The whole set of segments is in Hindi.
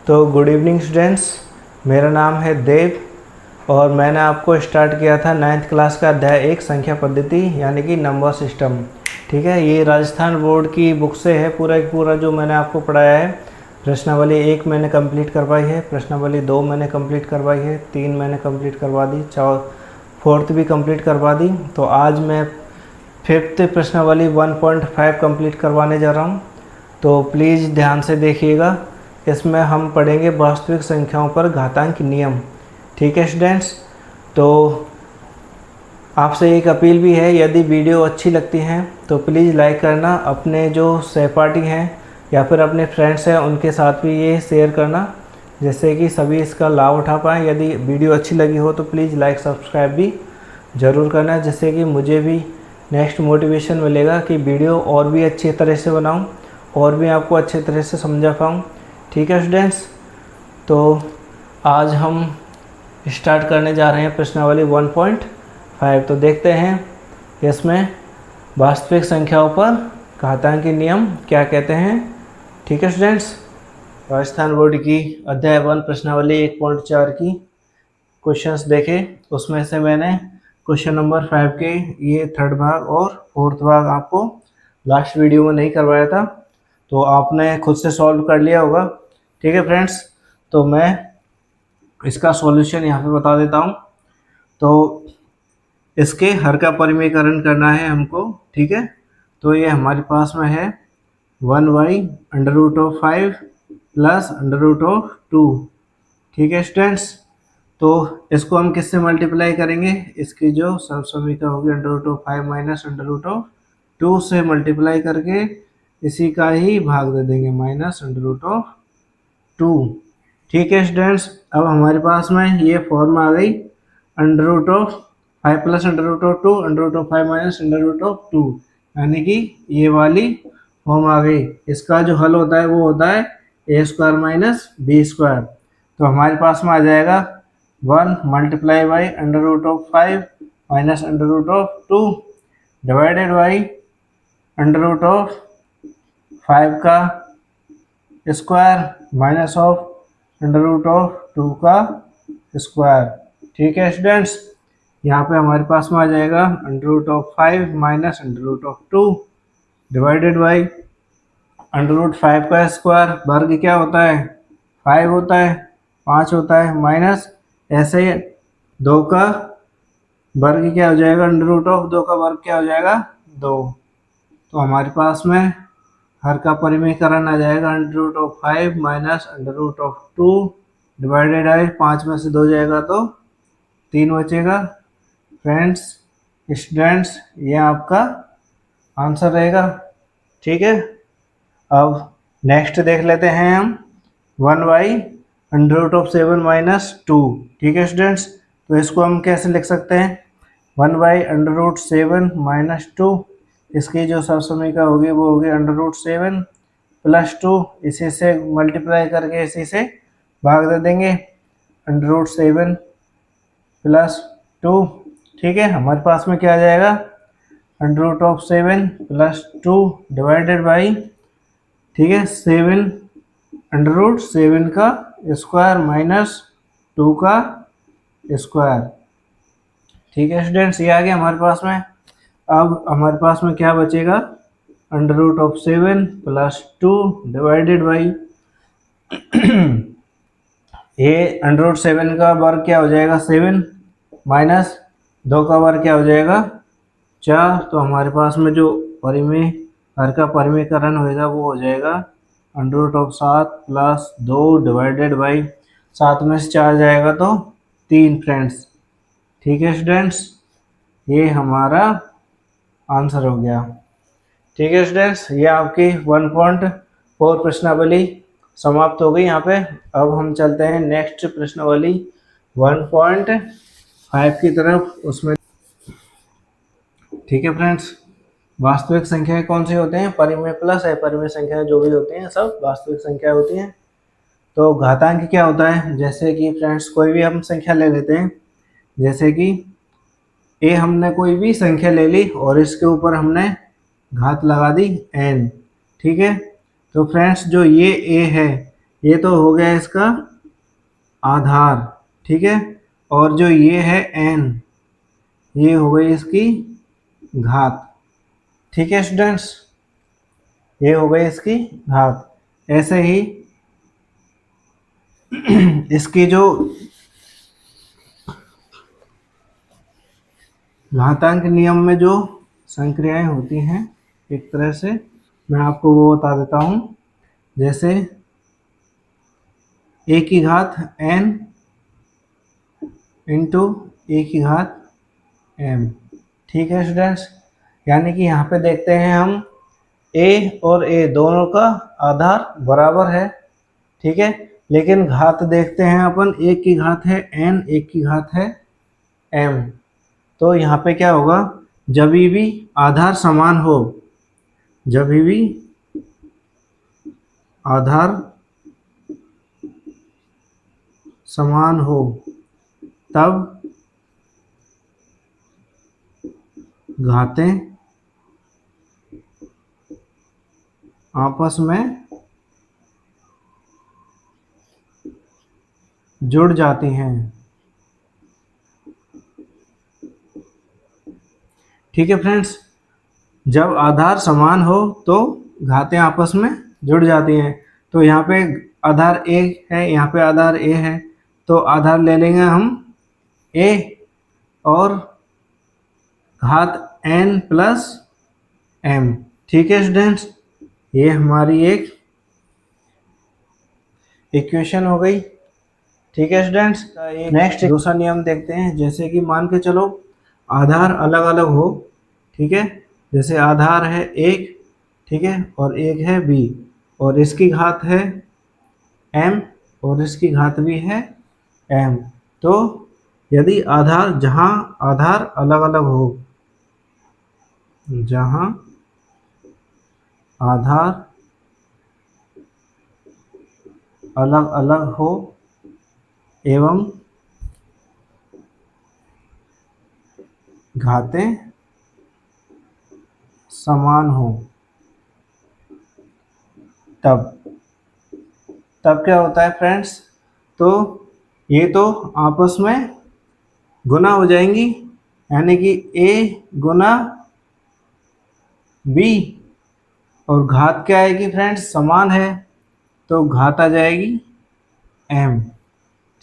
तो गुड इवनिंग स्टूडेंट्स, मेरा नाम है देव और मैंने आपको स्टार्ट किया था 9th क्लास का अध्याय 1 संख्या पद्धति यानी कि नंबर सिस्टम। ठीक है, ये राजस्थान बोर्ड की बुक से है पूरा एक पूरा जो मैंने आपको पढ़ाया है। प्रश्नावली 1 मैंने कंप्लीट करवाई है, प्रश्नावली 2 मैंने कंप्लीट करवाई है, 3 मैंने कंप्लीट करवा दी, 4th भी कंप्लीट करवा दी। तो आज मैं 5th प्रश्नावली 1.5 कंप्लीट करवाने जा रहा हूँ। तो प्लीज़ ध्यान से देखिएगा। इसमें हम पढ़ेंगे वास्तविक संख्याओं पर घातांक नियम। ठीक है स्टूडेंट्स, तो आपसे एक अपील भी है, यदि वीडियो अच्छी लगती है तो प्लीज़ लाइक करना, अपने जो सहपाठी हैं या फिर अपने फ्रेंड्स हैं उनके साथ भी ये शेयर करना, जिससे कि सभी इसका लाभ उठा पाएँ। यदि वीडियो अच्छी लगी हो तो प्लीज़ लाइक सब्सक्राइब भी ज़रूर करना, जिससे कि मुझे भी नेक्स्ट मोटिवेशन मिलेगा कि वीडियो और भी अच्छी तरह से बनाऊं और भी आपको अच्छे तरह से समझा पाऊं। ठीक है स्टूडेंट्स, तो आज हम स्टार्ट करने जा रहे हैं प्रश्नावली 1.5। तो देखते हैं इसमें वास्तविक संख्याओं पर घातांकी नियम क्या कहते हैं। ठीक है स्टूडेंट्स, राजस्थान बोर्ड की अध्याय 1 प्रश्नावली 1.4 की क्वेश्चंस देखे, उसमें से मैंने क्वेश्चन नंबर 5 के ये 3rd भाग और 4th भाग आपको लास्ट वीडियो में नहीं करवाया था, तो आपने खुद से सॉल्व कर लिया होगा। ठीक है फ्रेंड्स, तो मैं इसका सॉल्यूशन यहाँ पे बता देता हूँ। तो इसके हर का परिमेयकरण करना है हमको। ठीक है, तो ये हमारे पास में है 1/√5 प्लस √2। ठीक है स्टूडेंट्स, तो इसको हम किससे मल्टीप्लाई करेंगे, इसकी जो समसमीका होगी √5 माइनस √2 से मल्टीप्लाई करके इसी का ही भाग दे देंगे -√2। ठीक है स्टूडेंट्स, अब हमारे पास में ये फॉर्म आ गई √5 प्लस √2 √5 माइनस √2, यानी कि ये वाली फॉर्म आ गई। इसका जो हल होता है वो होता है a² माइनस b²। तो हमारे पास में आ जाएगा 1 multiply by √5 minus √2 divided by √5 का स्क्वायर माइनस ऑफ √2 का स्क्वायर। ठीक है स्टूडेंट्स, यहाँ पे हमारे पास में आ जाएगा √5 माइनस √2 डिवाइडेड बाई √5 का स्क्वायर। वर्ग क्या होता है, 5 होता है, 5 होता है, माइनस ऐसे 2 का वर्ग क्या हो जाएगा, √2 का वर्ग क्या हो जाएगा, 2। तो हमारे पास में हर का परिमेयकरण आ जाएगा √5 माइनस √2 डिवाइडेड बाई 5 में से 2 जाएगा तो 3 बचेगा। फ्रेंड्स स्टूडेंट्स, ये आपका आंसर रहेगा। ठीक है, अब नेक्स्ट देख लेते हैं हम 1/√7 माइनस 2। ठीक है स्टूडेंट्स, तो इसको हम कैसे लिख सकते हैं, 1/√7 माइनस 2, इसकी जो सहसमीका होगी वो होगी √7 प्लस 2, इसी से मल्टीप्लाई करके इसी से भाग दे देंगे √7 प्लस 2। ठीक है, हमारे पास में क्या आ जाएगा, √7 प्लस 2 डिवाइडेड बाई, ठीक है, 7 √7 का स्क्वायर माइनस 2 का स्क्वायर। ठीक है स्टूडेंट्स, ये आ गया हमारे पास में। अब हमारे पास में क्या बचेगा, √7 प्लस 2 डिवाइडेड बाई ये √7 का वर्ग क्या हो जाएगा, 7 माइनस 2 का वर्ग क्या हो जाएगा, 4। तो हमारे पास में जो हर का परिमेयकरण होएगा वो हो जाएगा √7 प्लस 2 डिवाइडेड बाई 7 में से 4 जाएगा तो 3 फ्रेंड्स। ठीक है स्टूडेंट्स, ये हमारा आंसर हो गया। ठीक है स्टूडेंट्स, ये आपकी 1.4 प्रश्नावली समाप्त हो गई यहाँ पे। अब हम चलते हैं नेक्स्ट प्रश्नावली 1.5 की तरफ, उसमें ठीक है फ्रेंड्स, वास्तविक संख्याएं कौन सी होते हैं, परिमेय प्लस अपरिमेय संख्याएं जो भी होती हैं सब वास्तविक संख्या होती हैं। तो घातांक क्या होता है, जैसे कि फ्रेंड्स कोई भी हम संख्या ले लेते हैं, जैसे कि ए हमने कोई भी संख्या ले ली और इसके ऊपर हमने घात लगा दी n। ठीक है, तो फ्रेंड्स जो ये ए है ये तो हो गया इसका आधार, ठीक है। और जो ये है n, ये हो गई इसकी घात, ठीक है स्टूडेंट्स, ये हो गई इसकी घात। ऐसे ही इसकी जो घातांक नियम में जो संक्रियाएं होती हैं, एक तरह से मैं आपको वो बता देता हूँ। जैसे a की घात n इंटू a की घात m, ठीक है स्टूडेंट्स। यानी कि यहाँ पे देखते हैं हम a और a दोनों का आधार बराबर है, ठीक है। लेकिन घात देखते हैं अपन, एक की घात है n, एक की घात है m। तो यहाँ पे क्या होगा, जब भी आधार समान हो, जब भी आधार समान हो, तब घातें आपस में जुड़ जाती हैं, ठीक है फ्रेंड्स। जब आधार समान हो तो घातें आपस में जुड़ जाती हैं। तो यहाँ पे आधार a है, यहाँ पे आधार a है, तो आधार ले लेंगे हम a और घात n प्लस m, ठीक है स्टूडेंट्स। ये हमारी एक इक्वेशन हो गई, ठीक है स्टूडेंट्स। नेक्स्ट दूसरा नियम देखते हैं। जैसे कि मान के चलो आधार अलग अलग हो, ठीक है। जैसे आधार है एक, ठीक है, और एक है b, और इसकी घात है m और इसकी घात भी है m। तो यदि आधार, जहाँ आधार अलग अलग हो, जहाँ आधार अलग अलग हो एवं घातें समान हो, तब क्या होता है फ्रेंड्स, तो ये तो आपस में गुना हो जाएंगी, यानी कि a गुना b, और घात क्या आएगी फ्रेंड्स, समान है तो घात आ जाएगी m,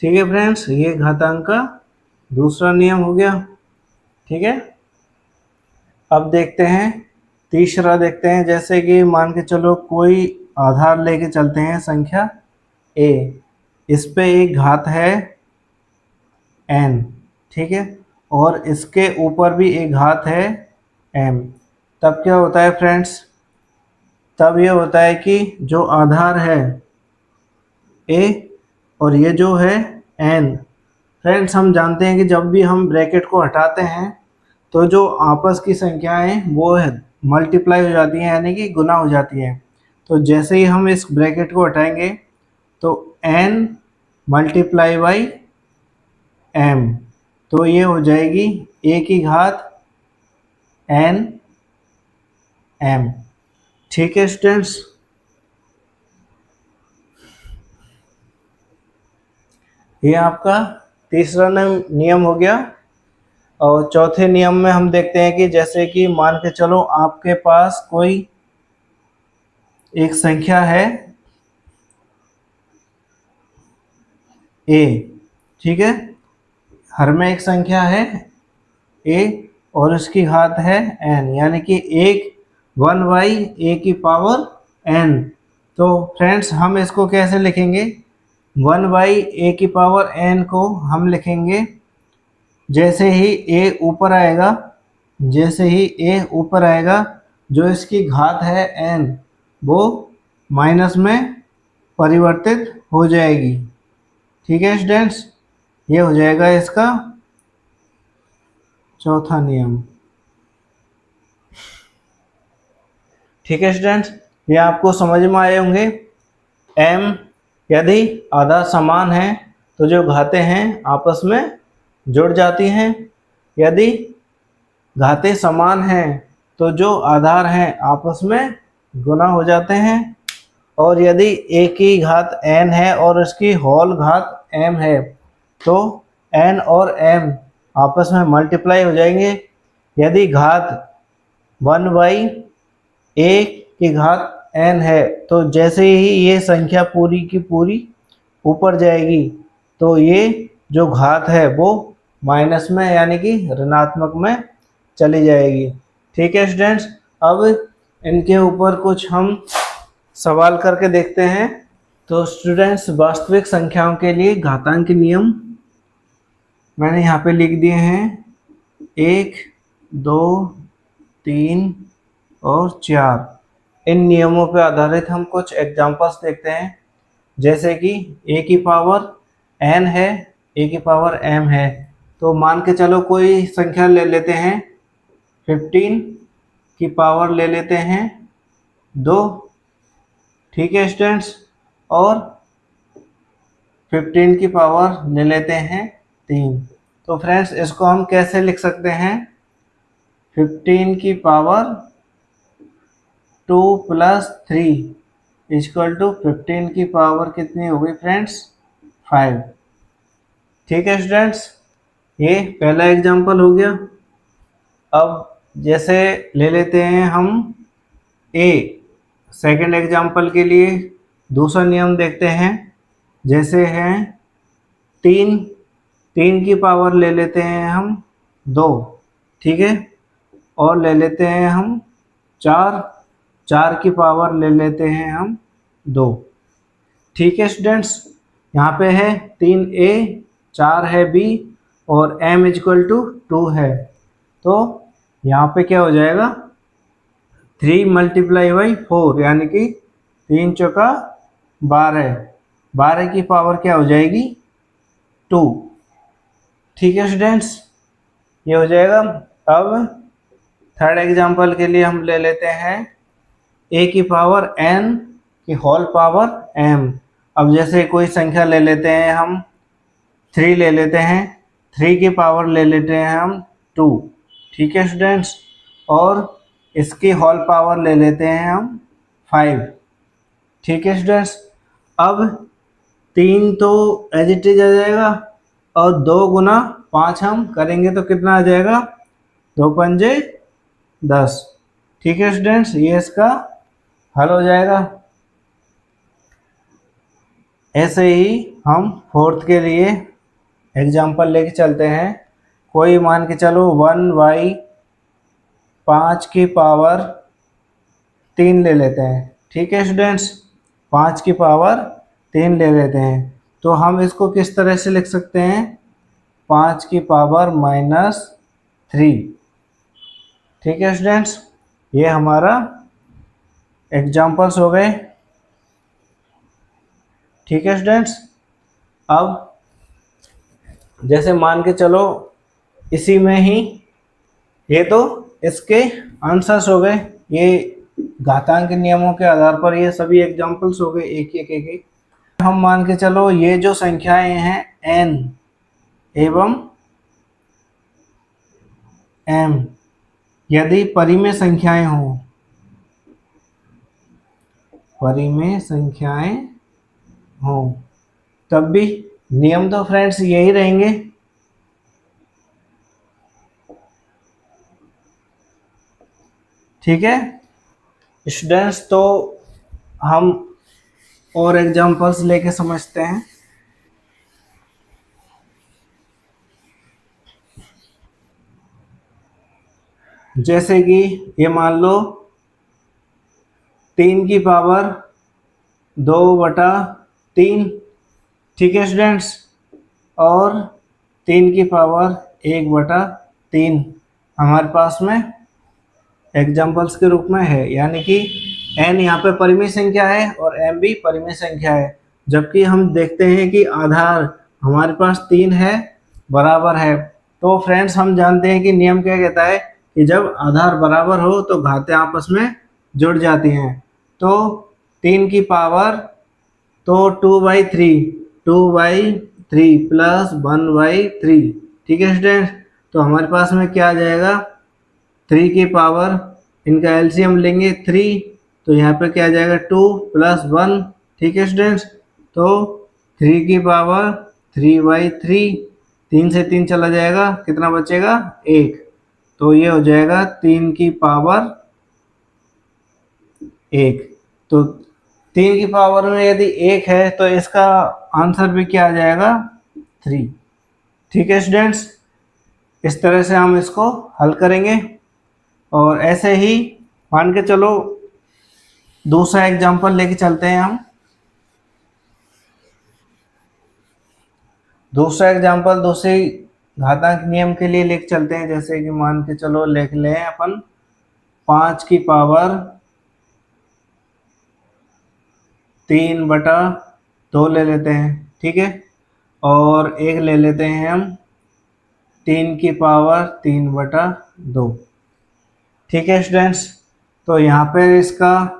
ठीक है फ्रेंड्स। ये घातांक का दूसरा नियम हो गया, ठीक है। अब देखते हैं तीसरा, देखते हैं। जैसे कि मान के चलो कोई आधार लेके चलते हैं संख्या a, इस पे एक घात है n, ठीक है, और इसके ऊपर भी एक घात है m। तब क्या होता है फ्रेंड्स, तब ये होता है कि जो आधार है a और ये जो है n, फ्रेंड्स हम जानते हैं कि जब भी हम ब्रैकेट को हटाते हैं तो जो आपस की संख्याएं वो है मल्टीप्लाई हो जाती हैं, यानी कि गुना हो जाती हैं। तो जैसे ही हम इस ब्रैकेट को हटाएंगे तो n मल्टीप्लाई बाई m, तो ये हो जाएगी a की घात n m, ठीक है स्टूडेंट्स। ये आपका तीसरा नियम हो गया। और चौथे नियम में हम देखते हैं कि जैसे कि मान के चलो आपके पास कोई एक संख्या है a, ठीक है, हर में एक संख्या है a और उसकी घात है n, यानी कि एक 1 बाई a की पावर n। तो फ्रेंड्स हम इसको कैसे लिखेंगे, 1 बाई a की पावर n को हम लिखेंगे, जैसे ही a ऊपर आएगा, जैसे ही a ऊपर आएगा, जो इसकी घात है n वो माइनस में परिवर्तित हो जाएगी, ठीक है स्टूडेंट्स। ये हो जाएगा इसका चौथा नियम, ठीक है स्टूडेंट्स। ये आपको समझ में आए होंगे। m यदि आधार समान है तो जो घातें हैं आपस में जुड़ जाती हैं, यदि घातें समान हैं तो जो आधार हैं आपस में गुना हो जाते हैं, और यदि a की घात n है और इसकी होल घात m है तो n और m आपस में मल्टीप्लाई हो जाएंगे। यदि घात 1/a की घात n है तो जैसे ही ये संख्या पूरी की पूरी ऊपर जाएगी तो ये जो घात है वो माइनस में यानी कि ऋणात्मक में चली जाएगी। ठीक है स्टूडेंट्स, अब इनके ऊपर कुछ हम सवाल करके देखते हैं। तो स्टूडेंट्स, वास्तविक संख्याओं के लिए घातांक के नियम मैंने यहाँ पे लिख दिए हैं 1, 2, 3 और 4। इन नियमों पर आधारित हम कुछ एग्जांपल्स देखते हैं। जैसे कि a की पावर n है, a की पावर m है, तो मान के चलो कोई संख्या ले लेते हैं 15 की पावर ले लेते हैं 2। ठीक है स्टूडेंट्स, और 15 की पावर ले लेते हैं 3। तो फ्रेंड्स, इसको हम कैसे लिख सकते हैं? 15 की पावर 2 + 3 = 15 की पावर कितनी हो गई फ्रेंड्स? 5। ठीक है स्टूडेंट्स, ये पहला एग्जांपल हो गया। अब जैसे ले लेते हैं हम a, सेकंड एग्जांपल के लिए दूसरा नियम देखते हैं। जैसे है 3 की पावर ले लेते हैं हम 2। ठीक है, और ले लेते हैं हम 4 की पावर ले लेते हैं हम 2। ठीक है स्टूडेंट्स, यहाँ पे है 3a, 4 है b और m = 2 है। तो यहाँ पे क्या हो जाएगा? 3 × 4 यानी कि 3 चौका 12। 12 की पावर क्या हो जाएगी? 2। ठीक है स्टूडेंट्स, ये हो जाएगा। अब थर्ड एग्जांपल के लिए हम ले लेते हैं a की पावर n की होल पावर m। अब जैसे कोई संख्या ले लेते हैं हम 3 ले लेते हैं, 3 की पावर ले लेते हैं हम 2। ठीक है स्टूडेंट्स, और इसकी होल पावर ले लेते हैं हम 5। ठीक है स्टूडेंट्स, अब 3 तो एज इट इज आ जाएगा और 2 × 5 हम करेंगे तो कितना आ जाएगा? 2 × 5 = 10। ठीक है स्टूडेंट्स, ये इसका हल हो जाएगा। ऐसे ही हम फोर्थ के लिए एग्जांपल लेके चलते हैं। कोई मान के चलो 1/5 की पावर 3 ले लेते हैं। ठीक है स्टूडेंट्स, 5 की पावर 3 ले लेते हैं, तो हम इसको किस तरह से लिख सकते हैं? 5 की पावर -3। ठीक है स्टूडेंट्स, ये हमारा एग्जाम्पल्स हो गए। ठीक है स्टूडेंट्स, अब जैसे मान के चलो इसी में ही ये तो इसके आंसर्स हो गए। ये घातांक के नियमों के आधार पर ये सभी एग्जाम्पल्स हो गए, एक। हम मान के चलो ये जो संख्याएं हैं n एवं m यदि परिमेय संख्याएं हों, तब भी नियम तो फ्रेंड्स यही रहेंगे। ठीक है स्टूडेंट्स, तो हम और एग्जांपल्स लेके समझते हैं। जैसे कि ये मान लो 3 की पावर 2/3। ठीक है स्टूडेंट्स, और 3 की पावर 1/3 हमारे पास में एग्जाम्पल्स के रूप में है। यानी कि n यहाँ पे परिमेय संख्या है और m भी परिमेय संख्या है। जबकि हम देखते हैं कि आधार हमारे पास 3 है, बराबर है। तो फ्रेंड्स, हम जानते हैं कि नियम क्या कहता है कि जब आधार बराबर हो तो घातें आपस में जुड़ जाती हैं। तो 3 की पावर तो 2/3 + 1/3। ठीक है स्टूडेंट्स, तो हमारे पास में क्या आ जाएगा? 3 की पावर, इनका एलसीएम लेंगे 3 तो यहाँ पे क्या आ जाएगा 2 + 1। ठीक है स्टूडेंट्स, तो 3 की पावर 3/3, 3 से 3 चला जाएगा, कितना बचेगा 1, तो ये हो जाएगा 3 की पावर 1। तो 3 की पावर में यदि 1 है तो इसका आंसर भी क्या आ जाएगा 3। ठीक है स्टूडेंट्स, इस तरह से हम इसको हल करेंगे। और ऐसे ही मान के चलो दूसरा एग्जांपल लेके चलते हैं हम। दूसरा एग्जांपल दूसरी घातांक नियम के लिए लेके चलते हैं। जैसे कि मान के चलो लिख लें अपन 5 की पावर 3/2 ले लेते हैं। ठीक है, और एक ले लेते हैं हम 3 की पावर 3/2। ठीक है स्टूडेंट्स, तो यहाँ पे इसका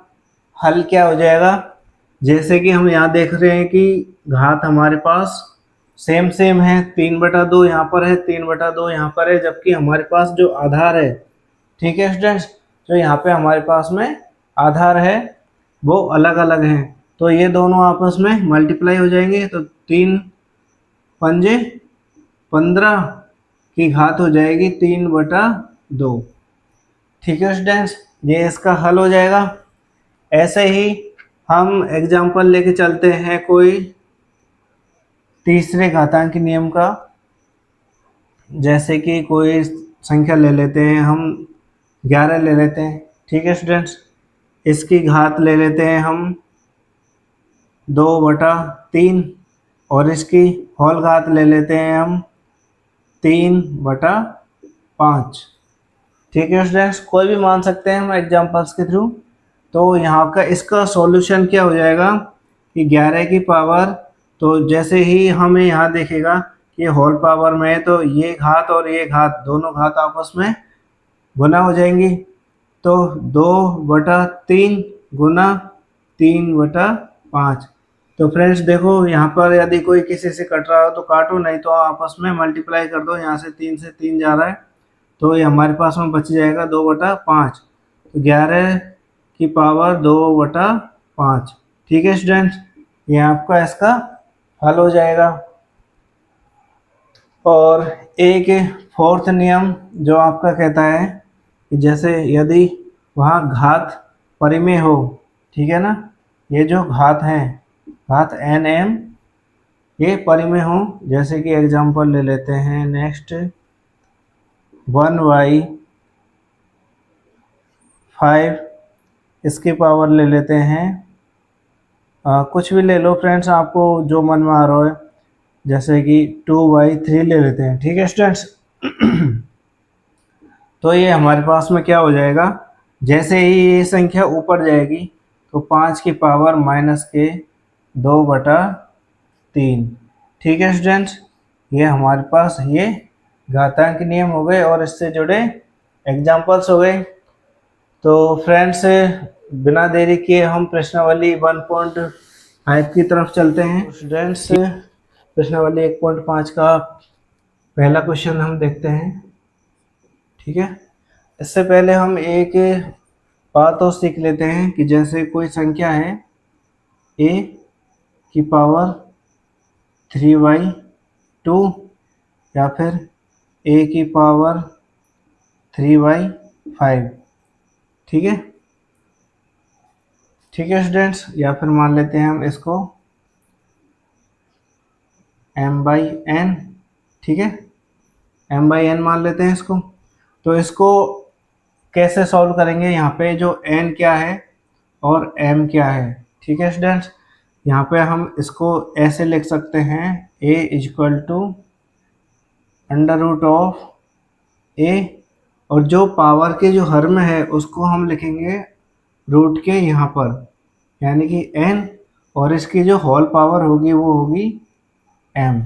हल क्या हो जाएगा। जैसे कि हम यहाँ देख रहे हैं कि घात हमारे पास सेम सेम है, 3/2 यहाँ पर है, 3/2 यहाँ पर है, जबकि हमारे पास जो आधार है, ठीक है स्टूडेंट्स, जो यहाँ पे हमारे पास में आधार है वो अलग अलग हैं। तो ये दोनों आपस में मल्टीप्लाई हो जाएंगे, तो 3 पंजे 15 की घात हो जाएगी 3/2। ठीक है स्टूडेंट्स, ये इसका हल हो जाएगा। ऐसे ही हम एग्जाम्पल लेके चलते हैं कोई तीसरे घातांक नियम का। जैसे कि कोई संख्या ले लेते हैं हम 11 ले लेते हैं। ठीक है स्टूडेंट्स, इसकी घात ले लेते हैं हम 2/3 और इसकी होल घात ले लेते हैं हम 3/5। ठीक है स्टूडेंट्स, कोई भी मान सकते हैं हम एग्जांपल्स के थ्रू। तो यहाँ का इसका सॉल्यूशन क्या हो जाएगा कि 11 की पावर, तो जैसे ही हमें यहाँ देखेगा कि होल पावर में है तो ये घात और ये घात दोनों घात आपस में गुना हो जाएंगी। तो 2/3 गुना 3/5। तो फ्रेंड्स देखो, यहाँ पर यदि कोई किसी से कट रहा हो तो काटो, नहीं तो आपस में मल्टीप्लाई कर दो। यहाँ से 3 से 3 जा रहा है तो ये हमारे पास में बच जाएगा 2/5। तो 11 की पावर 2/5। ठीक है स्टूडेंट्स, ये आपका इसका हल हो जाएगा। और एक फोर्थ नियम जो आपका कहता है कि जैसे यदि वहाँ घात परिमेय हो, ठीक है ना, ये जो घात हैं, घात nm, ये परिमेय हो। जैसे कि एग्जांपल ले लेते हैं नेक्स्ट 1/5, इसकी पावर ले लेते हैं कुछ भी ले लो फ्रेंड्स, आपको जो मन में आ रहा है। जैसे कि 2/3 ले लेते हैं। ठीक है स्टूडेंट्स, तो ये हमारे पास में क्या हो जाएगा, जैसे ही ये संख्या ऊपर जाएगी तो 5 की पावर -2/3। ठीक है स्टूडेंट्स, ये हमारे पास ये घातांक नियम हो गए और इससे जुड़े एग्जाम्पल्स हो गए। तो फ्रेंड्स, बिना देरी किए हम प्रश्नावली 1.5 की तरफ चलते हैं। स्टूडेंट्स, प्रश्नावली 1.5 का पहला क्वेश्चन हम देखते हैं। ठीक है, इससे पहले हम एक बात और सीख लेते हैं कि जैसे कोई संख्या है a की पावर 3/2 या फिर a की पावर 3/5। ठीक है, ठीक है स्टूडेंट्स, या फिर मान लेते हैं हम इसको m/n। ठीक है, m/n मान लेते हैं इसको। तो इसको कैसे सॉल्व करेंगे, यहाँ पे जो n क्या है और m क्या है। ठीक है स्टूडेंट्स, यहाँ पे हम इसको ऐसे लिख सकते हैं a = √a, और जो पावर के जो हर में है उसको हम लिखेंगे रूट के यहाँ पर, यानी कि n, और इसकी जो होल पावर होगी वो होगी m।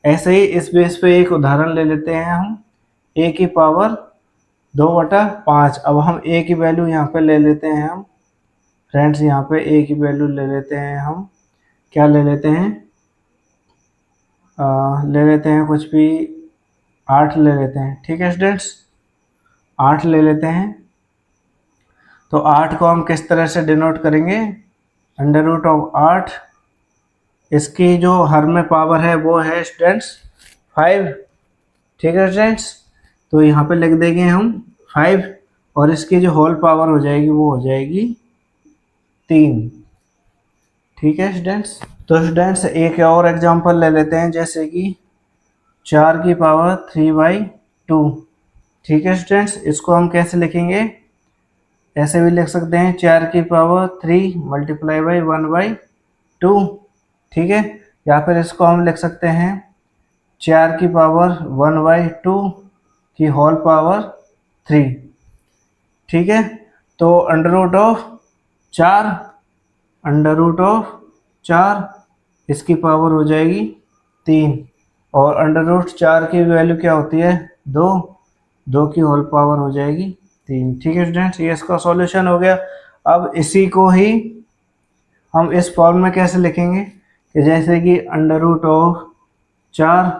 ऐसे ही इस बेस पे एक उदाहरण ले लेते हैं हम, a की पावर 2/5। अब हम a की वैल्यू यहाँ पे ले लेते हैं हम फ्रेंड्स, यहाँ पे a की वैल्यू ले लेते हैं हम, क्या ले लेते हैं, ले लेते हैं कुछ भी 8 ले लेते हैं। ठीक है स्टूडेंट्स, 8 ले लेते हैं। तो 8 को हम किस तरह से डिनोट करेंगे, अंडर रूट ऑफ 8, इसकी जो हर में पावर है वो है स्टूडेंट्स 5, ठीक है स्टूडेंट्स। तो यहाँ पे लिख देंगे हम 5 और इसकी जो होल पावर हो जाएगी वो हो जाएगी 3, ठीक है स्टूडेंट्स। तो स्टूडेंट्स एक और एग्जांपल ले लेते हैं, जैसे कि 4 की पावर 3/2, ठीक है स्टूडेंट्स। इसको हम कैसे लिखेंगे, ऐसे भी लिख सकते हैं 4 की पावर 3 मल्टीप्लाई बाई 1/2, ठीक है। या फिर इसको हम लिख सकते हैं 4 की पावर 1/2 की होल पावर 3, ठीक है। तो under root of 4, under root of 4 इसकी पावर हो जाएगी 3, और अंडर रूट 4 की वैल्यू क्या होती है 2, 2 की होल पावर हो जाएगी 3, ठीक है स्टूडेंट्स। ये इसका सॉल्यूशन हो गया। अब इसी को ही हम इस फॉर्म में कैसे लिखेंगे कि जैसे कि अंडर रूट ऑफ 4,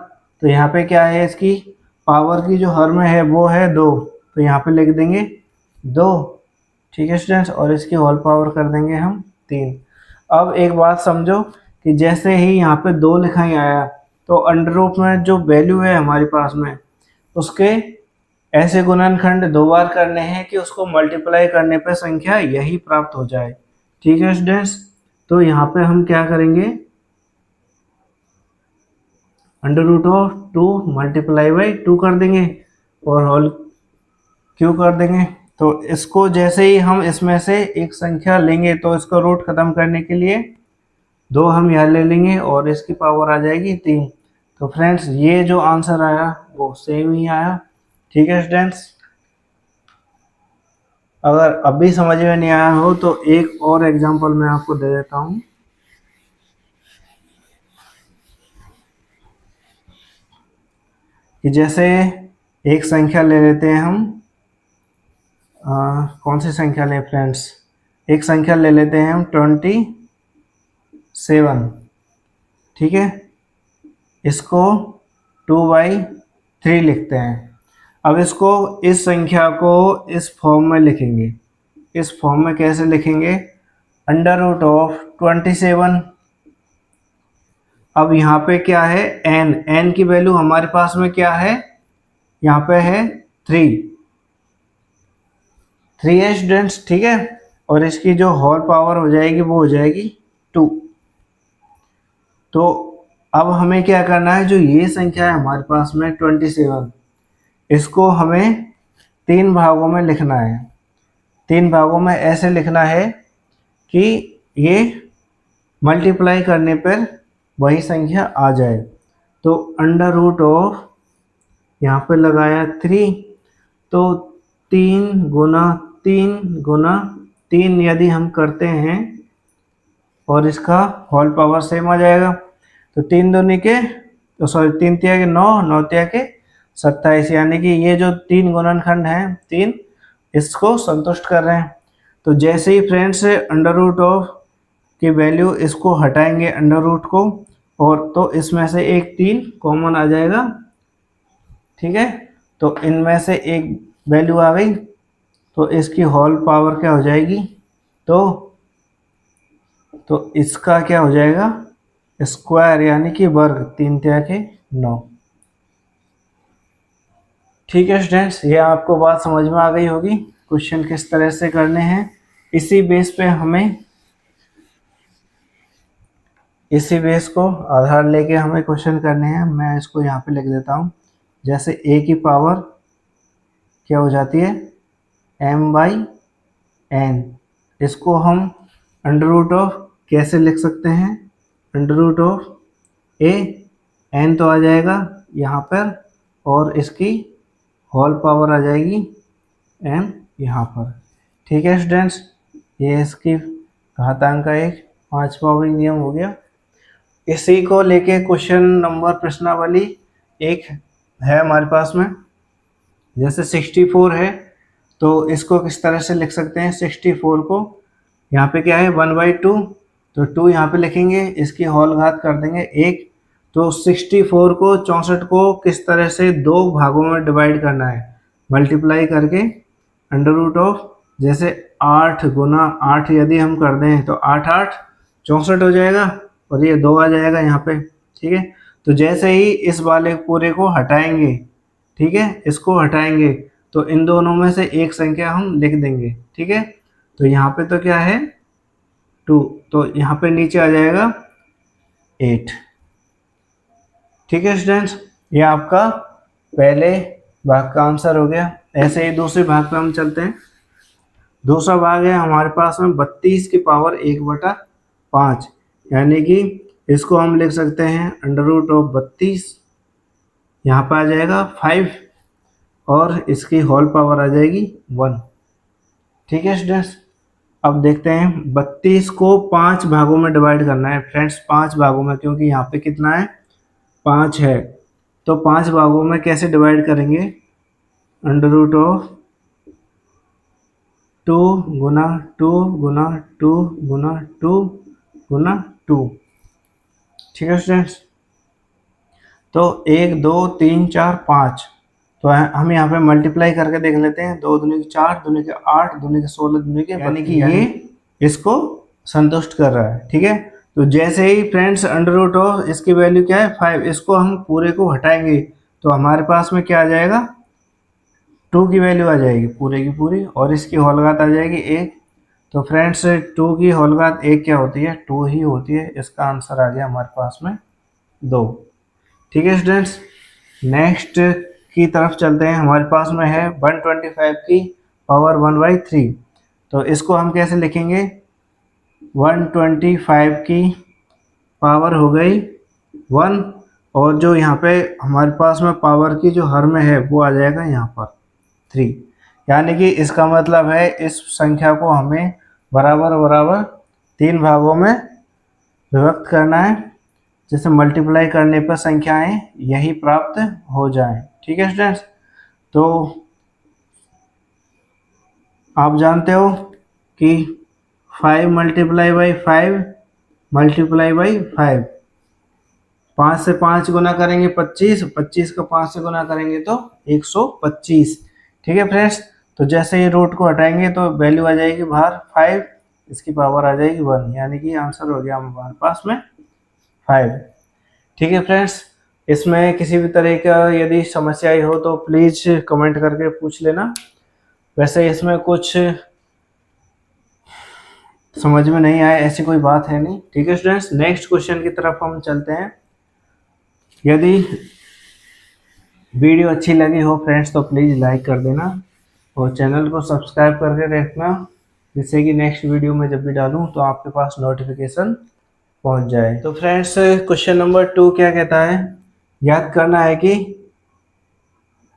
तो यहाँ पे क्या है, इसकी पावर की जो हर में है वो है 2, तो यहाँ पे लिख देंगे 2, ठीक है स्टूडेंट्स, और इसकी होल पावर कर देंगे हम 3। अब एक बात समझो कि जैसे ही यहाँ पे 2 लिखा ही आया, तो अंडर रूट में जो वैल्यू है हमारे पास में, उसके ऐसे गुणनखंड 2 बार करने हैं कि उसको मल्टीप्लाई करने पे संख्या यही प्राप्त हो जाए, ठीक है स्टूडेंट्स। तो यहाँ पे हम क्या करेंगे, under root of 2 multiply by 2 कर देंगे और होल क्यों कर देंगे। तो इसको जैसे ही हम इसमें से एक संख्या लेंगे तो इसको रूट खत्म करने के लिए 2 हम यहाँ ले लेंगे और इसकी पावर आ जाएगी 3। तो फ्रेंड्स ये जो आंसर आया वो सेम ही आया, ठीक है स्टूडेंट्स। अगर अभी समझ में नहीं आया हो तो एक और एग्जांपल मैं आपको दे देता हूँ। कि जैसे एक संख्या ले लेते हैं हम, कौन सी संख्या लें फ्रेंड्स, एक संख्या ले लेते हैं हम 27, ठीक है। इसको 2/3 लिखते हैं। अब इसको, इस संख्या को इस फॉर्म में लिखेंगे। इस फॉर्म में कैसे लिखेंगे, अंडर रूट ऑफ 27। अब यहाँ पे क्या है, n की वैल्यू हमारे पास में क्या है, यहाँ पे है 3 है स्टूडेंट्स, ठीक है। और इसकी जो होल पावर हो जाएगी वो हो जाएगी 2। तो अब हमें क्या करना है, जो ये संख्या है हमारे पास में 27, इसको हमें 3 भागों में लिखना है। 3 भागों में ऐसे लिखना है कि ये मल्टीप्लाई करने पर वही संख्या आ जाए। तो अंडर रूट ऑफ, यहाँ पे लगाया 3, तो 3 गुना 3 गुना 3 यदि हम करते हैं और इसका होल पावर सेम आ जाएगा। तो 3 दूनी के, तो सॉरी 3 तिया के 9, 9 तिया के 27, यानी कि ये जो 3 गुणनखंड हैं 3, इसको संतुष्ट कर रहे हैं। तो जैसे ही फ्रेंड्स अंडर रूट ऑफ की वैल्यू इसको हटाएंगे अंडर रूट को, और तो इसमें से एक 3 कॉमन आ जाएगा, ठीक है। तो इनमें से एक वैल्यू आ गई, तो इसकी होल पावर क्या हो जाएगी, तो इसका क्या हो जाएगा, स्क्वायर यानी कि वर्ग, 3 तिया के 9, ठीक है स्टूडेंट्स। ये आपको बात समझ में आ गई होगी, क्वेश्चन किस तरह से करने हैं। इसी बेस को आधार लेके हमें क्वेश्चन करने हैं। मैं इसको यहाँ पे लिख देता हूँ। जैसे a की पावर क्या हो जाती है, m/n, इसको हम अंडर रूट ऑफ कैसे लिख सकते हैं, under root of a, n तो आ जाएगा यहाँ पर, और इसकी होल पावर आ जाएगी m यहाँ पर, ठीक है स्टूडेंट्स। ये इसकी घातांक का एक 5वां नियम हो गया। इसी को लेके क्वेश्चन नंबर प्रश्नावली एक है हमारे पास में। जैसे 64 है, तो इसको किस तरह से लिख सकते हैं, 64 को यहाँ पे क्या है 1/2, तो 2 यहाँ पे लिखेंगे, इसकी होल घात कर देंगे 1। तो 64 को 64 को किस तरह से 2 भागों में डिवाइड करना है, मल्टीप्लाई करके अंडर रूट ऑफ, जैसे 8 गुना 8 यदि हम कर दें तो 8 8 64 हो जाएगा और ये 2 आ जाएगा यहाँ पे। ठीक है, तो जैसे ही इस वाले पूरे को हटाएंगे, ठीक है, इसको हटाएंगे तो इन दोनों में से एक संख्या हम लिख देंगे। ठीक है, तो यहाँ पे तो क्या है 2, तो यहाँ पे नीचे आ जाएगा 8। ठीक है स्टूडेंट्स, ये आपका पहले भाग का आंसर हो गया। ऐसे ही दूसरे भाग पे हम चलते हैं। दूसरा भाग है हमारे पास में 32 की पावर 1/5, यानी कि इसको हम लिख सकते हैं अंडर रूट ऑफ 32, यहाँ पर आ जाएगा 5 और इसकी होल पावर आ जाएगी 1। ठीक है स्टूडेंट्स, अब देखते हैं 32 को 5 भागों में डिवाइड करना है फ्रेंड्स, 5 भागों में, क्योंकि यहाँ पे कितना है 5 है, तो 5 भागों में कैसे डिवाइड करेंगे, अंडर रूट ऑफ 2 गुना 2 गुना 2 गुना 2 गुना 2। ठीक है स्टूडेंट्स, तो 1 2 3 4 5, तो हम यहाँ पे मल्टीप्लाई करके देख लेते हैं। 2 दूनी के 4, दूनी के 8, दूनी के 16, दूनी के, यानी कि ये इसको संतुष्ट कर रहा है। ठीक है, तो जैसे ही फ्रेंड्स अंडर रूट ऑफ इसकी वैल्यू क्या है 5, इसको हम पूरे को हटाएंगे तो हमारे पास में क्या आ जाएगा 2 की वैल्यू आ जाएगी पूरे की पूरी, और इसकी होलघात आ जाएगी 1। तो फ्रेंड्स 2 की होलघात 1 क्या होती है, 2 ही होती है। इसका आंसर आ गया हमारे पास में 2। ठीक है स्टूडेंट्स, नेक्स्ट की तरफ चलते हैं। हमारे पास में है 125 की पावर 1/3, तो इसको हम कैसे लिखेंगे, 125 की पावर हो गई 1, और जो यहाँ पे हमारे पास में पावर की जो हर में है वो आ जाएगा यहाँ पर 3, यानी कि इसका मतलब है इस संख्या को हमें बराबर बराबर 3 भागों में विभक्त करना है, जैसे मल्टीप्लाई करने पर संख्याएं यही प्राप्त हो जाएं। ठीक है स्टूडेंट्स, तो आप जानते हो कि 5 मल्टीप्लाई बाई 5 मल्टीप्लाई बाई 5, 5 से 5 गुना करेंगे 25, 25 का 5 से गुना करेंगे तो 125। ठीक है फ्रेंड्स, तो जैसे ही रूट को हटाएंगे तो वैल्यू आ जाएगी बाहर 5, इसकी पावर आ जाएगी 1, यानी कि आंसर हो गया हमारे पास में 5। ठीक है फ्रेंड्स, इसमें किसी भी तरह का यदि समस्या आई हो तो प्लीज़ कमेंट करके पूछ लेना। वैसे इसमें कुछ समझ में नहीं आया ऐसी कोई बात है नहीं। ठीक है स्टूडेंट्स, नेक्स्ट क्वेश्चन की तरफ हम चलते हैं। यदि वीडियो अच्छी लगी हो फ्रेंड्स तो प्लीज़ लाइक कर देना और चैनल को सब्सक्राइब करके रखना, जिससे कि नेक्स्ट वीडियो में जब भी डालूं तो आपके पास नोटिफिकेशन पहुंच जाए। तो फ्रेंड्स क्वेश्चन नंबर 2 क्या कहता है, याद करना है कि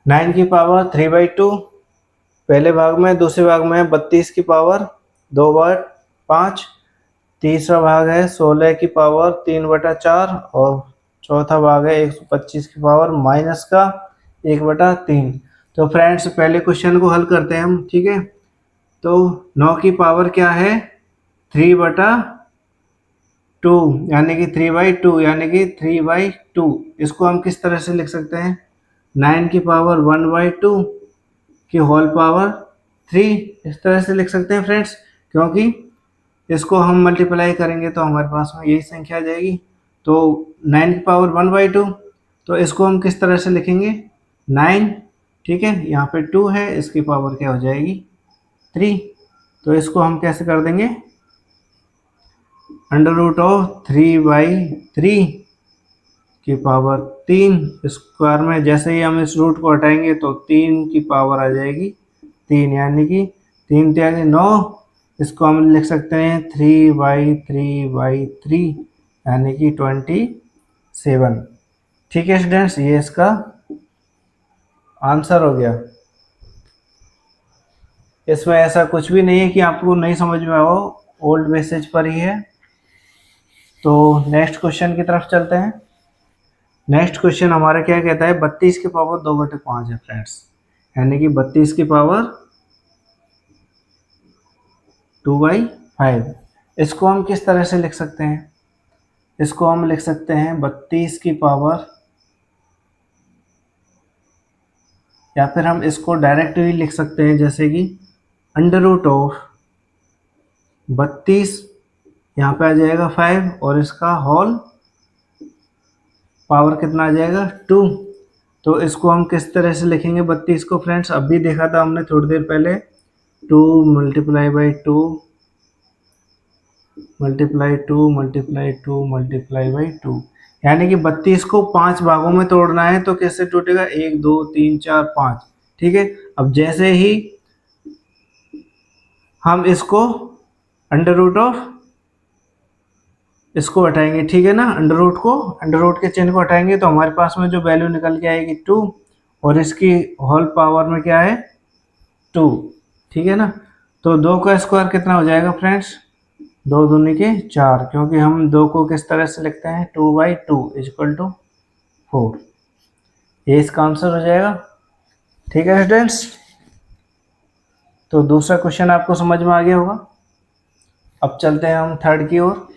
9 की पावर 3/2 पहले भाग में, दूसरे भाग में 32 की पावर 2/5, तीसरा भाग है 16 की पावर 3/4 और चौथा भाग है 125 की पावर माइनस का 1/3। तो फ्रेंड्स पहले क्वेश्चन को हल करते हैं हम। ठीक है, तो 9 की पावर क्या है 3/2, यानी कि 3/2, यानी कि 3/2। इसको हम किस तरह से लिख सकते हैं, 9 की पावर 1/2 की होल पावर 3, इस तरह से लिख सकते हैं फ्रेंड्स, क्योंकि इसको हम मल्टीप्लाई करेंगे तो हमारे पास में यही संख्या आ जाएगी। तो 9 की पावर 1/2, तो इसको हम किस तरह से लिखेंगे 9, ठीक है, यहाँ पे 2 है, इसकी पावर क्या हो जाएगी 3, तो इसको हम कैसे कर देंगे अंडर रूट ऑफ 3/3 की पावर 3 स्क्वायर में, जैसे ही हम इस रूट को हटाएंगे तो 3 की पावर आ जाएगी 3, यानी कि 3 3 9, इसको हम लिख सकते हैं 3/3/3, यानी कि 27। ठीक है स्टूडेंट्स, ये इसका आंसर हो गया। इसमें ऐसा कुछ भी नहीं है कि आपको नहीं समझ में आओ, ओल्ड बेसिस पर ही है। तो नेक्स्ट क्वेश्चन की तरफ चलते हैं। नेक्स्ट क्वेश्चन हमारा क्या कहता है, 32 की पावर 2/5 है फ्रेंड्स, यानी कि 32 की पावर 2/5। इसको हम किस तरह से लिख सकते हैं, इसको हम लिख सकते हैं 32 की पावर, या फिर हम इसको डायरेक्ट भी लिख सकते हैं जैसे कि अंडर रूट ऑफ 32 यहाँ पे आ जाएगा 5 और इसका होल पावर कितना आ जाएगा 2। तो इसको हम किस तरह से लिखेंगे 32 को फ्रेंड्स, अभी देखा था हमने थोड़ी देर पहले, 2 multiply by 2 multiply 2 multiply 2 multiply by 2, यानी कि 32 को 5 भागों में तोड़ना है। तो कैसे टूटेगा, 1 2 3 4 5। ठीक है, अब जैसे ही हम इसको अंडर रूट ऑफ इसको हटाएंगे, ठीक है ना, अंडर रूट के चिन्ह को हटाएंगे तो हमारे पास में जो वैल्यू निकल के आएगी 2, और इसकी होल पावर में क्या है 2। ठीक है ना, तो 2 का स्क्वायर कितना हो जाएगा फ्रेंड्स, 2 दूनी के 4, क्योंकि हम 2 को किस तरह से लिखते हैं 2/2 इक्वल टू 4। ये इसका आंसर हो जाएगा। ठीक है स्टूडेंट्स, तो दूसरा क्वेश्चन आपको समझ में आ गया होगा। अब चलते हैं हम थर्ड की ओर।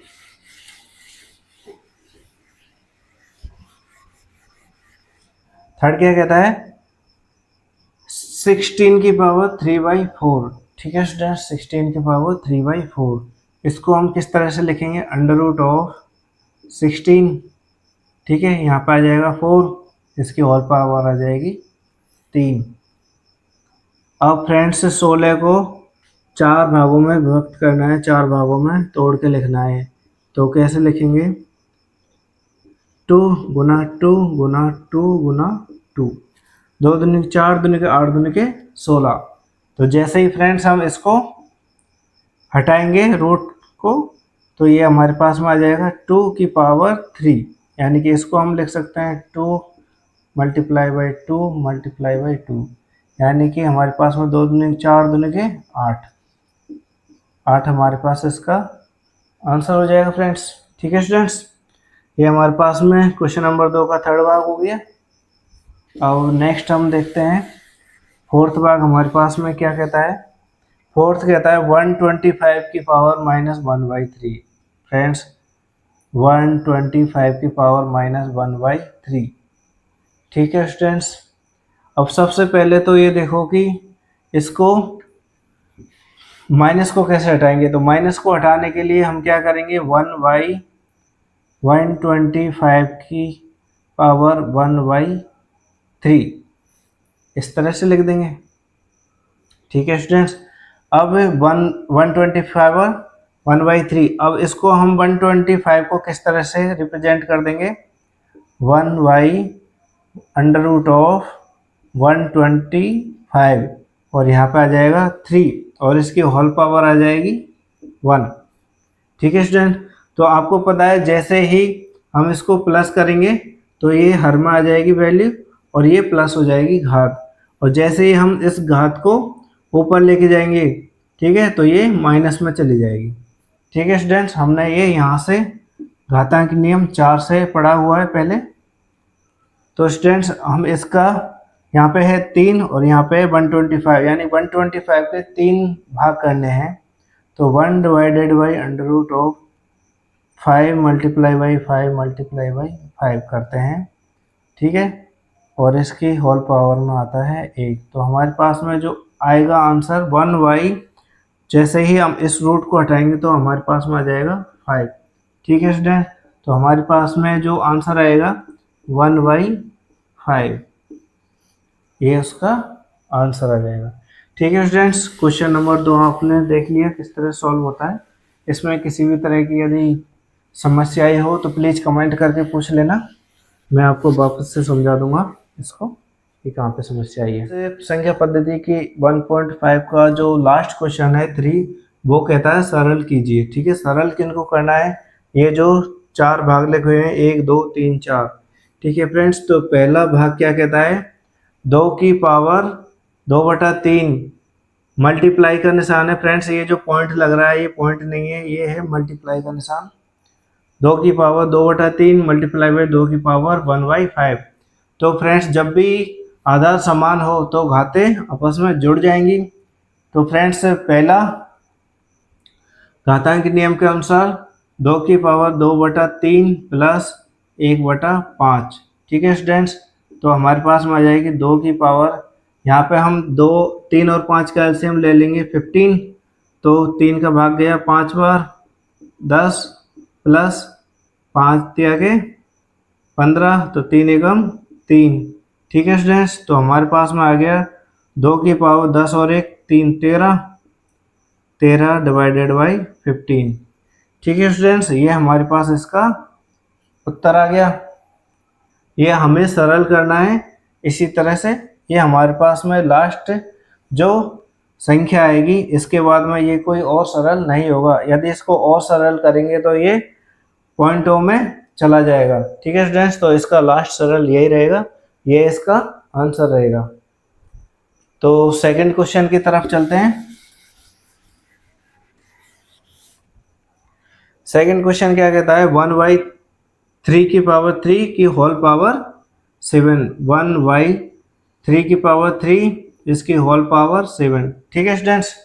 थर्ड क्या कहता है, 16 की पावर 3/4। ठीक है स्टूडेंट्स, 16 की पावर 3/4, इसको हम किस तरह से लिखेंगे, अंडर रूट ऑफ 16। ठीक है, यहाँ पर आ जाएगा 4, इसकी होल पावर आ जाएगी 3। अब फ्रेंड्स 16 को 4 भागों में विभक्त करना है, 4 भागों में तोड़ के लिखना है। तो कैसे लिखेंगे, 2 गुना 2 गुना 2 गुना 2, 2 दूनी 4 दूनी के 8 दूनी के 16। तो जैसे ही फ्रेंड्स हम इसको हटाएंगे रूट को, तो ये हमारे पास में आ जाएगा 2 की पावर 3, यानी कि इसको हम लिख सकते हैं 2 मल्टीप्लाई बाई 2 मल्टीप्लाई बाई 2, यानी कि हमारे पास में 2 दूनी 4 दूनी के 8 हमारे पास इसका आंसर हो जाएगा फ्रेंड्स। ठीक है स्टूडेंट्स, ये हमारे पास में क्वेश्चन नंबर 2 का थर्ड भाग हो गया। और नेक्स्ट हम देखते हैं फोर्थ भाग हमारे पास में क्या कहता है। फोर्थ कहता है 125 की पावर -1/3। फ्रेंड्स 125 की पावर -1/3। ठीक है स्टूडेंट्स, अब सबसे पहले तो ये देखो कि इसको माइनस को कैसे हटाएंगे। तो माइनस को हटाने के लिए हम क्या करेंगे, 1/125 की पावर 1/3 इस तरह से लिख देंगे। ठीक है स्टूडेंट्स, अब 125 और 1/3, अब इसको हम 125 को किस तरह से रिप्रेजेंट कर देंगे, 1/√125 और यहाँ पे आ जाएगा 3 और इसकी होल पावर आ जाएगी 1। ठीक है स्टूडेंट, तो आपको पता है जैसे ही हम इसको प्लस करेंगे तो ये हर में आ जाएगी वैल्यू और ये प्लस हो जाएगी घात, और जैसे ही हम इस घात को ऊपर लेके जाएंगे, ठीक है, तो ये माइनस में चली जाएगी। ठीक है स्टूडेंट्स, हमने ये यहाँ से घातांक नियम 4 से पढ़ा हुआ है पहले। तो स्टूडेंट्स हम इसका यहाँ पे है 3 और यहाँ पे 125, यानी 125 के 3 भाग करने हैं। तो 1/√5 मल्टीप्लाई बाई 5 मल्टीप्लाई बाई 5 करते हैं। ठीक है, और इसकी होल पावर में आता है 1। तो हमारे पास में जो आएगा आंसर 1/, जैसे ही हम इस रूट को हटाएंगे तो हमारे पास में आ जाएगा 5। ठीक है स्टूडेंट, तो हमारे पास में जो आंसर आएगा 1/5, ये उसका आंसर आ जाएगा। ठीक है स्टूडेंट्स, क्वेश्चन नंबर 2 आपने देख लिया किस तरह सॉल्व होता है। इसमें किसी भी तरह की यदि समस्याएं हो तो प्लीज़ कमेंट करके पूछ लेना, मैं आपको वापस से समझा दूंगा इसको कि कहाँ पे समस्या आई है। संख्या पद्धति की 1.5 का जो लास्ट क्वेश्चन है 3, वो कहता है सरल कीजिए। ठीक है, सरल किनको करना है, ये जो 4 भाग लिखे हुए हैं 1 2 3 4। ठीक है फ्रेंड्स, तो पहला भाग क्या कहता है, 2 की पावर 2/3 मल्टीप्लाई का निशान है। फ्रेंड्स ये जो पॉइंट लग रहा है ये पॉइंट नहीं है, ये है मल्टीप्लाई का निशान। 2 की पावर 2/3 मल्टीप्लाई बाई 2 की पावर 1/5। तो फ्रेंड्स जब भी आधार समान हो तो घातें आपस में जुड़ जाएंगी। तो फ्रेंड्स पहला घातांक नियम के अनुसार 2 की पावर 2/3 प्लस 1/5। ठीक है स्टूडेंट्स, तो हमारे पास में आ जाएगी 2 की पावर, यहाँ पे हम 2 3 और 5 का एलसीएम ले लेंगे 15, तो 3 का भाग गया 5 बार, 10 प्लस 5 दिया के 15, तो 3 एकम 3। ठीक है स्टूडेंट्स, तो हमारे पास में आ गया 2 की पावर 10 और 1 3, 13 डिवाइडेड बाई 15। ठीक है स्टूडेंट्स, ये हमारे पास इसका उत्तर आ गया। ये हमें सरल करना है इसी तरह से। ये हमारे पास में लास्ट जो संख्या आएगी, इसके बाद में ये कोई और सरल नहीं होगा। यदि इसको और सरल करेंगे तो ये पॉइंटों में चला जाएगा। ठीक है स्टूडेंट्स, तो इसका लास्ट सरल यही रहेगा, ये इसका आंसर रहेगा। तो सेकंड क्वेश्चन की तरफ चलते हैं। सेकंड क्वेश्चन क्या कहता है, 1/3 की पावर 3 की होल पावर 7। 1/3 की पावर 3 इसकी होल पावर 7। ठीक है स्टूडेंट्स,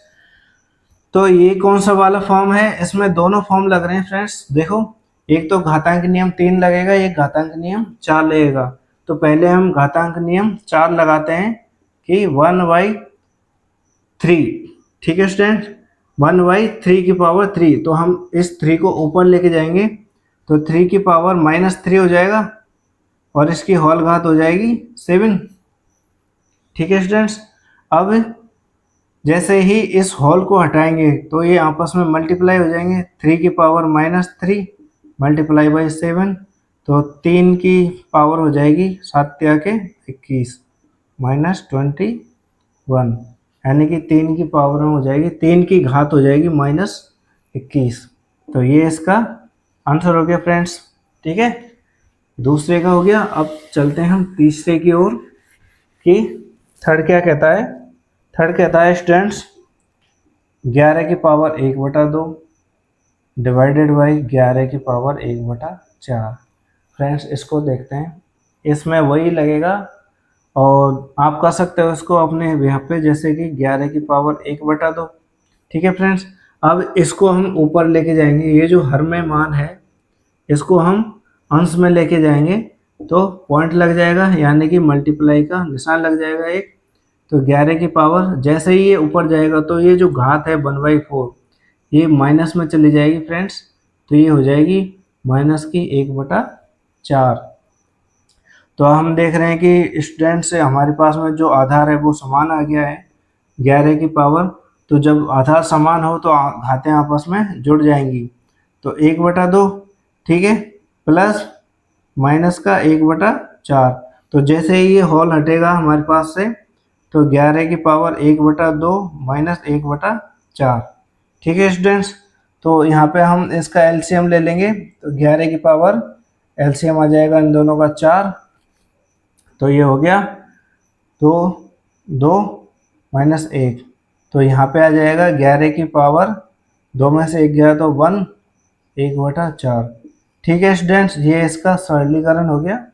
तो ये कौन सा वाला फॉर्म है, इसमें दोनों फॉर्म लग रहे हैं फ्रेंड्स। देखो, एक तो घातांक नियम 3 लगेगा, एक घातांक नियम 4 लगेगा। तो पहले हम घातांक नियम 4 लगाते हैं कि 1/3। ठीक है स्टूडेंट, 1/3 की पावर 3, तो हम इस 3 को ऊपर लेके जाएंगे तो 3 की पावर -3 हो जाएगा और इसकी होल घात हो जाएगी 7। ठीक है स्टूडेंट्स, अब जैसे ही इस होल को हटाएंगे तो ये आपस में मल्टीप्लाई हो जाएंगे। 3 की पावर -3 मल्टीप्लाई बाई 7, तो 3 की पावर हो जाएगी 7 के 21 -21, यानी कि 3 की पावर में हो जाएगी, 3 की घात हो जाएगी -21। तो ये इसका आंसर हो गया फ्रेंड्स। ठीक है, दूसरे का हो गया। अब चलते हैं हम तीसरे की ओर कि थर्ड क्या कहता है। थर्ड कहता है स्टूडेंट्स 11 की पावर 1/2 डिवाइडेड बाई 11 की पावर 1/4। फ्रेंड्स इसको देखते हैं, इसमें वही लगेगा और आप कर सकते हो इसको अपने यहाँ पे, जैसे कि 11 की पावर 1/2। ठीक है फ्रेंड्स, अब इसको हम ऊपर लेके जाएंगे, ये जो हर में मान है इसको हम अंश में लेके जाएंगे तो पॉइंट लग जाएगा, यानी कि मल्टीप्लाई का निशान लग जाएगा एक। तो 11 की पावर जैसे ही ये ऊपर जाएगा तो ये जो घात है 1/4 ये माइनस में चली जाएगी फ्रेंड्स, तो ये हो जाएगी -1/4। तो हम देख रहे हैं कि स्टूडेंट से हमारे पास में जो आधार है वो समान आ गया है 11 की पावर। तो जब आधार समान हो तो घातें आपस में जुड़ जाएंगी, तो 1/2, ठीक है, प्लस माइनस का 1/4। तो जैसे ही ये होल हटेगा हमारे पास से तो 11 की पावर 1/2 माइनस 1/4। ठीक है स्टूडेंट्स, तो यहाँ पे हम इसका एलसीएम ले लेंगे, तो 11 की पावर एलसीएम आ जाएगा इन दोनों का 4, तो ये हो गया 2 2 माइनस 1, तो यहाँ पे आ जाएगा 11 की पावर 2 में से 1 गया तो 1 1/4। ठीक है स्टूडेंट्स, ये इसका सरलीकरण हो गया।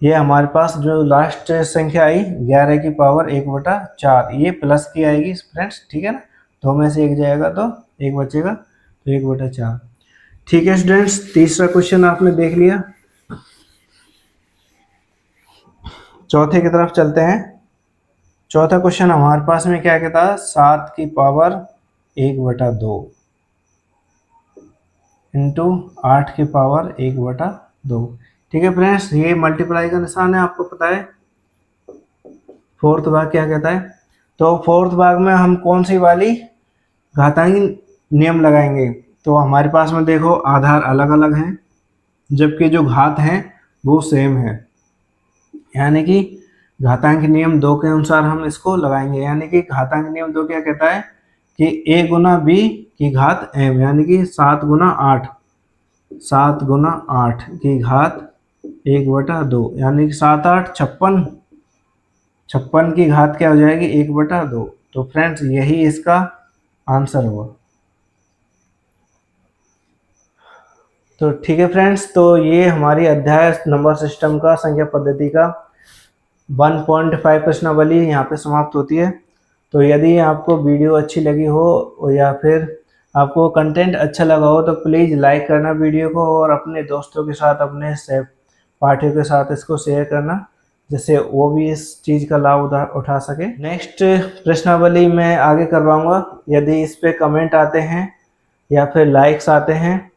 ये हमारे पास जो लास्ट संख्या आई 11 की पावर 1/4, ये प्लस की आएगी फ्रेंड्स। ठीक है ना, 2 में से 1 जाएगा तो 1 बचेगा, तो 1/4। ठीक है स्टूडेंट्स, तीसरा क्वेश्चन आपने देख लिया। चौथे की तरफ चलते हैं। चौथा क्वेश्चन हमारे पास में क्या कहता है, 7 की पावर 1/2 इंटू 8 की पावर 1/2। ठीक है फ्रेंड्स, ये मल्टीप्लाई का निशान है, आपको पता है। फोर्थ भाग क्या कहता है, तो फोर्थ भाग में हम कौन सी वाली घातांकी नियम लगाएंगे। तो हमारे पास में देखो आधार अलग अलग हैं जबकि जो घात हैं वो सेम है, यानी कि घातांक नियम 2 के अनुसार हम इसको लगाएंगे। यानी कि घातांक नियम 2 क्या कहता है कि a गुना b की घात m, यानी कि 7 गुना 8 की घात 1/2, यानी कि 7 8 56 की घात क्या हो जाएगी 1/2। तो फ्रेंड्स यही इसका आंसर होगा। तो ठीक है फ्रेंड्स, तो ये हमारी अध्याय नंबर सिस्टम का संख्या पद्धति का 1.5 प्रश्नावली यहाँ पे समाप्त होती है। तो यदि आपको वीडियो अच्छी लगी हो या फिर आपको कंटेंट अच्छा लगा हो तो प्लीज़ लाइक करना वीडियो को और अपने दोस्तों के साथ, अपने पाठियों के साथ इसको शेयर करना। जिससे वो भी इस चीज़ का लाभ उठा सके। नेक्स्ट प्रश्नावली मैं आगे करवाऊंगा। यदि इस पे कमेंट आते हैं या फिर लाइक्स आते हैं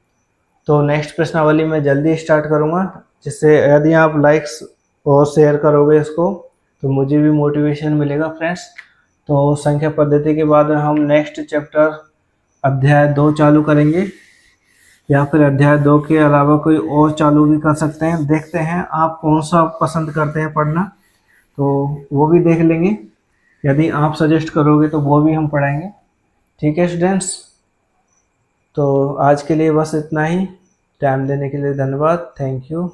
तो नेक्स्ट प्रश्नावली मैं जल्दी स्टार्ट करूंगा, जिससे यदि आप लाइक्स और शेयर करोगे इसको तो मुझे भी मोटिवेशन मिलेगा फ्रेंड्स। तो संख्या पद्धति के बाद हम नेक्स्ट चैप्टर अध्याय 2 चालू करेंगे, या फिर अध्याय 2 के अलावा कोई और चालू भी कर सकते हैं। देखते हैं आप कौन सा पसंद करते हैं पढ़ना, तो वो भी देख लेंगे। यदि आप सजेस्ट करोगे तो वो भी हम पढ़ाएंगे। ठीक है स्टूडेंट्स, तो आज के लिए बस इतना ही। टाइम देने के लिए धन्यवाद। Thank you.